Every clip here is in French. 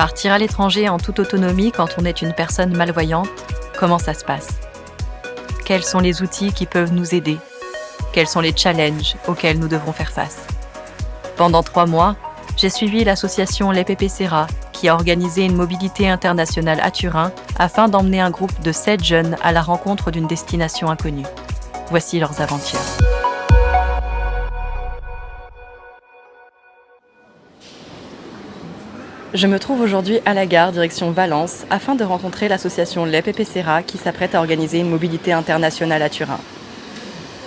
Partir à l'étranger en toute autonomie quand on est une personne malvoyante, comment ça se passe? Quels sont les outils qui peuvent nous aider? Quels sont les challenges auxquels nous devons faire face? Pendant 3 mois, j'ai suivi l'association Les Pépés Serra qui a organisé une mobilité internationale à Turin afin d'emmener un groupe de 7 jeunes à la rencontre d'une destination inconnue. Voici leurs aventures. Je me trouve aujourd'hui à la gare, direction Valence, afin de rencontrer l'association Les Pépés Serra qui s'apprête à organiser une mobilité internationale à Turin.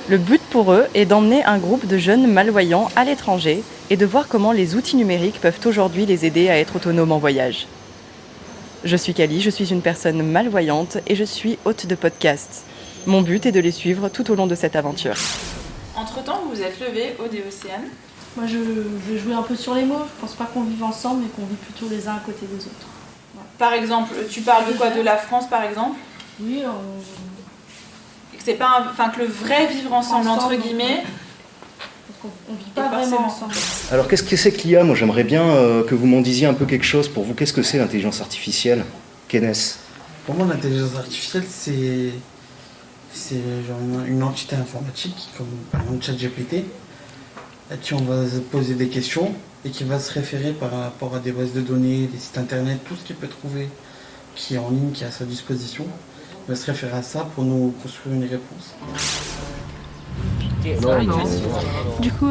Le but pour eux est d'emmener un groupe de jeunes malvoyants à l'étranger et de voir comment les outils numériques peuvent aujourd'hui les aider à être autonomes en voyage. Je suis Kali, je suis une personne malvoyante et je suis hôte de podcast. Mon but est de les suivre tout au long de cette aventure. Entre-temps, vous vous êtes levé au Océane. Moi, je vais jouer un peu sur les mots. Je pense pas qu'on vive ensemble, mais qu'on vit plutôt les uns à côté des autres. Ouais. Par exemple, tu parles de quoi? De la France, par exemple? Oui, Et que c'est pas que le vrai vivre ensemble, entre guillemets. Parce qu'on vit pas vraiment ensemble. Alors qu'est-ce que c'est que l'IA? Moi j'aimerais bien que vous m'en disiez un peu quelque chose. Pour vous, qu'est-ce que c'est l'intelligence artificielle? Kenneth? Pour moi, l'intelligence artificielle, c'est genre une entité informatique, comme par exemple ChatGPT, à qui on va se poser des questions et qui va se référer par rapport à des bases de données, des sites internet, tout ce qu'il peut trouver qui est en ligne, qui est à sa disposition. Il va se référer à ça pour nous construire une réponse. Du coup,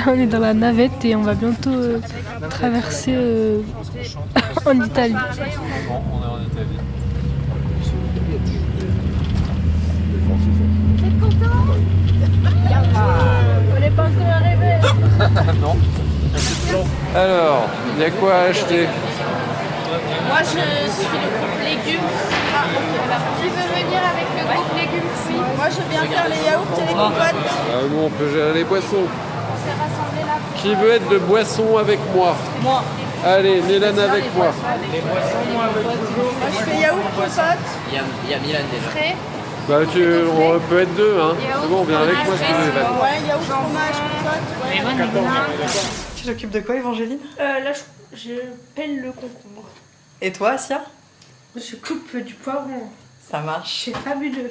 on est dans la navette et on va bientôt traverser en Italie. On est en Italie. On n'est pas encore arrivé. Non. Alors, il y a quoi à acheter? Moi, je suis le groupe légumes. Qui veut venir avec le groupe légumes fruits? Moi, je viens faire les yaourts et les compotes. Ah non, on peut gérer les boissons. On s'est rassemblés là. Qui veut être de boisson avec moi? Moi. Allez, Mélane avec moi. Moi, je fais yaourt, compote. Il y a Milan déjà. Frais. Bah, on peut être deux, hein. C'est bon, viens avec moi si tu veux, Evan. Ouais, yaourt, fromage, compote. Tu t'occupes de quoi, Évangéline? Là, je pèle le concombre. Et toi, Asia? Je coupe du poivron. Ça marche. C'est fabuleux.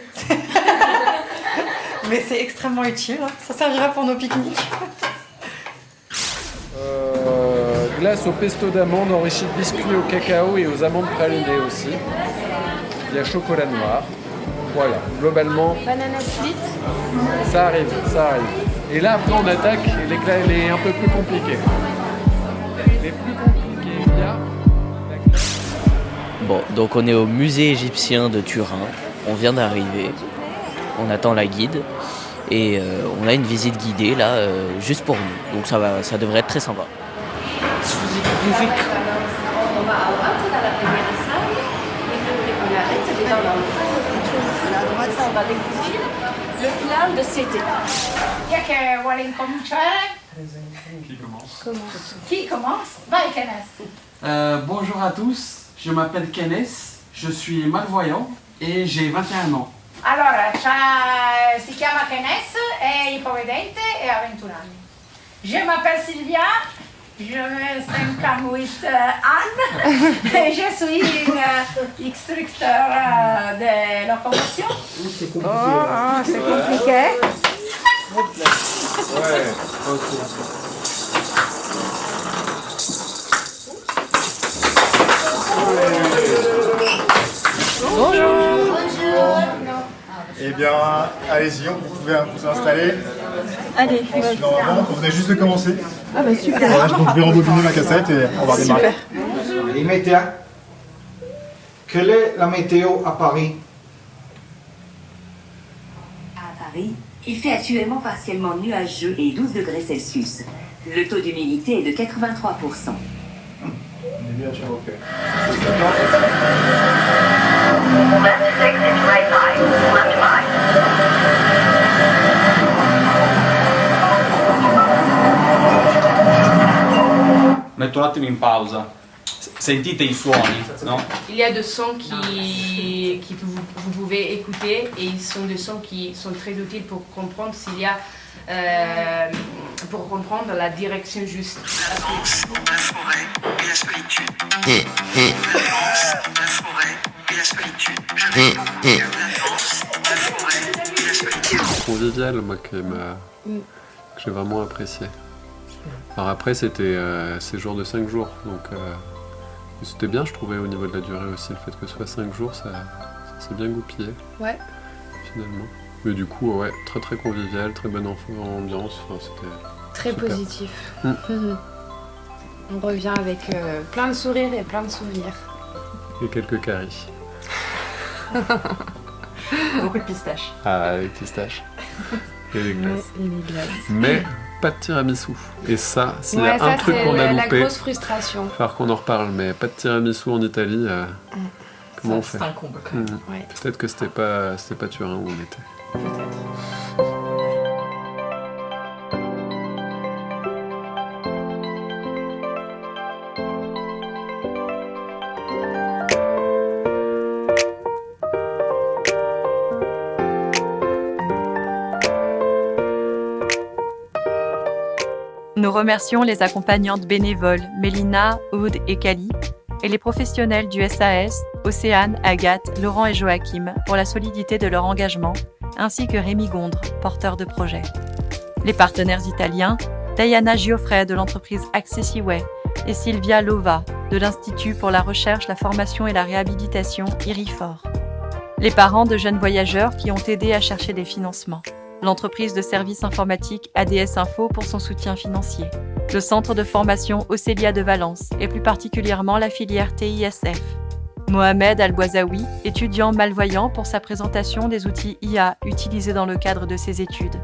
Mais c'est extrêmement utile, hein. Ça servira pour nos pique-niques. Glace au pesto d'amande enrichie de biscuits au cacao et aux amandes pralinées aussi. Il y a chocolat noir. Voilà, globalement, Banana split. ça arrive. Et là, après, on attaque les un peu plus compliqués. Les plus compliqués, il y a... Bon, donc on est au musée égyptien de Turin. On vient d'arriver. On attend la guide. Et on a une visite guidée là, juste pour nous. Donc ça devrait être très sympa. On va découvrir le plan de cet été. Che vuole incominciare? Qui commence? Vai, Kenneth. Bonjour à tous, je m'appelle Kenneth, je suis malvoyant et j'ai 21 ans. Allora, si chiama Kenneth, è ipovedente e ha 21 anni. Je m'appelle Sylvia, je me 58 ans et je suis une instructeur de locomotion. C'est compliqué. C'est compliqué. Ouais, ok. Eh bien, allez-y, vous pouvez vous installer. Allez, Normalement, on venait juste de commencer. ah bah super. Voilà, je vais rembobiner ma cassette et on va redémarrer. Les météos. Quelle est la météo à Paris? À Paris, il fait actuellement partiellement nuageux et 12 degrés Celsius. Le taux d'humidité est de 83%. On est bien sûr, ok. Metto un attimo in pausa. Sentite i suoni, no? Il y a des sons que vous pouvez écouter et ils sont des sons qui sont très utiles pour comprendre s'il y a pour comprendre la direction juste. La France, la forêt et la solitude. La France, la forêt et la solitude. Je réponds. La France, la forêt et la solitude. Convivial, moi, que j'ai vraiment apprécié. Alors après, c'était séjour de 5 jours, donc c'était bien, je trouvais, au niveau de la durée aussi, le fait que ce soit 5 jours, ça s'est bien goupillé. Ouais. Finalement. Mais du coup, ouais, très très convivial, très bonne ambiance, enfin, c'était Très super. positif. On revient avec plein de sourires et plein de souvenirs. Et quelques caries. Beaucoup de pistaches. Ah, les pistaches. Et les glaces. Ouais, et les glaces. Mais pas de tiramisu. Et ça, s'il y Ouais, a ça, un truc c'est qu'on a la loupé, grosse frustration. il va falloir qu'on en reparle, mais pas de tiramisu en Italie, comment on fait? C'est un comble quand même. Ouais. Peut-être que c'était pas Turin où on était. Nous remercions les accompagnantes bénévoles Mélina, Aude et Kali et les professionnels du SAS, Océane, Agathe, Laurent et Joachim pour la solidité de leur engagement, ainsi que Rémi Gondre, porteur de projet. Les partenaires italiens, Diana Giuffre de l'entreprise Accessiway et Silvia Lova de l'Institut pour la recherche, la formation et la réhabilitation IRIFOR. Les parents de jeunes voyageurs qui ont aidé à chercher des financements. L'entreprise de services informatiques ADS Info pour son soutien financier. Le centre de formation Océlia de Valence et plus particulièrement la filière TISF. Mohamed Al-Bouazaoui, étudiant malvoyant pour sa présentation des outils IA utilisés dans le cadre de ses études.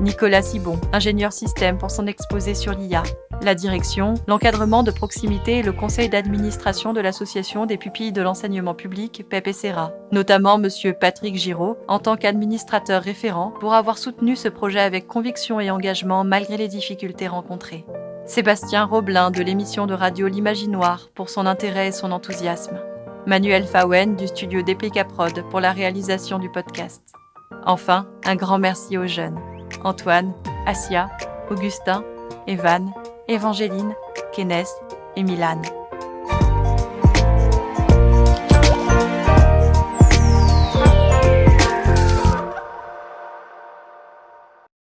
Nicolas Sibon, ingénieur système pour son exposé sur l'IA. La direction, l'encadrement de proximité et le conseil d'administration de l'association des pupilles de l'enseignement public PEPESERA, notamment Monsieur Patrick Giraud, en tant qu'administrateur référent, pour avoir soutenu ce projet avec conviction et engagement malgré les difficultés rencontrées. Sébastien Roblin de l'émission de radio L'Imaginoire pour son intérêt et son enthousiasme. Manuel Fawen du studio DPK-Prod pour la réalisation du podcast. Enfin, un grand merci aux jeunes. Antoine, Asia, Augustin, Evan, Évangéline, Kenneth et Milan.